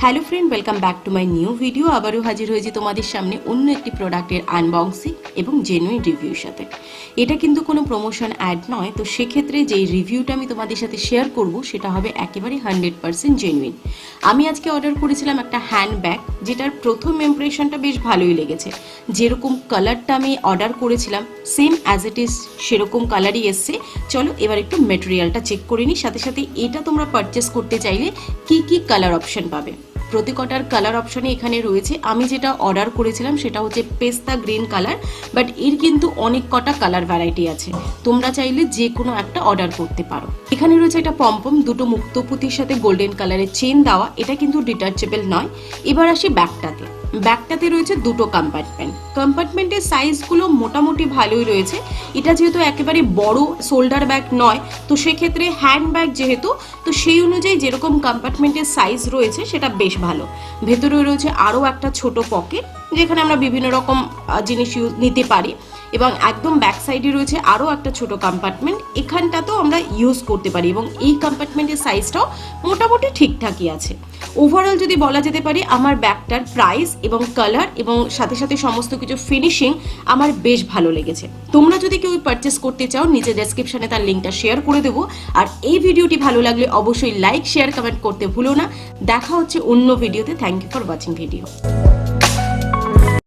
Hello friend, welcome back to my new video. আবারও হাজির হয়েছি তোমাদের সামনে অন্য একটি প্রোডাক্টের আনবক্সিং এবং জেনুইন রিভিউর সাথে। এটা কিন্তু কোনো প্রমোশন অ্যাড নয়, তো সেক্ষেত্রে যেই রিভিউটা আমি তোমাদের সাথে শেয়ার করব সেটা হবে একেবারে 100% জেনুইন। আমি আজকে অর্ডার করেছিলাম একটা হ্যান্ড ব্যাগ, যেটার প্রথম ইমপ্রেশনটা বেশ ভালোই লেগেছে। যেরকম কালারটা আমি অর্ডার করেছিলাম সেম অ্যাজ ইট ইজ সেরকম কালারই এসছে। চলো এবার একটু মেটেরিয়ালটা চেক করে নিই, সাথে সাথে এটা তোমরা পারচেস করতে চাইলে কি কি কালার অপশন পাবে। প্রতিকটার কালার অপশনে এখানে রয়েছে। আমি যেটা অর্ডার করেছিলাম সেটা হচ্ছে পেস্তা গ্রিন কালার, বাট এর কিন্তু অনেক কটা কালার ভ্যারাইটি আছে, তোমরা চাইলে যে কোনো একটা অর্ডার করতে পারো। এখানে রয়েছে একটা পম্পম, দুটো মুক্তপুতির সাথে গোল্ডেন কালারের চেন দেওয়া, এটা কিন্তু ডিটাচেবল নয়। এবার আসি ব্যাগটাতে রয়েছে দুটো কম্পার্টমেন্টের সাইজগুলো মোটামুটি ভালোই রয়েছে। এটা যেহেতু একেবারে বড় শোল্ডার ব্যাগ নয়, তো সেক্ষেত্রে হ্যান্ড ব্যাগ যেহেতু, তো সেই অনুযায়ী যেরকম কম্পার্টমেন্টের সাইজ রয়েছে সেটা বেশ ভালো। ভেতরে রয়েছে আরও একটা ছোট পকেট, যেখানে আমরা বিভিন্ন রকম জিনিস নিতে পারি, এবং একদম ব্যাক সাইডে রয়েছে আরও একটা ছোট কম্পার্টমেন্ট, এখানটাতেও আমরা ইউজ করতে পারি, এবং এই কম্পার্টমেন্টের সাইজটাও মোটামুটি ঠিকঠাকই আছে। ওভারঅল যদি বলা যেতে পারে, আমার ব্যাগটার প্রাইস এবং কালার এবং সাথে সাথে সমস্ত কিছু ফিনিশিং আমার বেশ ভালো লেগেছে। তোমরা যদি কেউ পারচেস করতে চাও, নিচে ডেসক্রিপশনে তার লিঙ্কটা শেয়ার করে দেবো। আর এই ভিডিওটি ভালো লাগলে অবশ্যই লাইক, শেয়ার, কমেন্ট করতে ভুলো না। দেখা হচ্ছে অন্য ভিডিওতে। Thank you for watching video.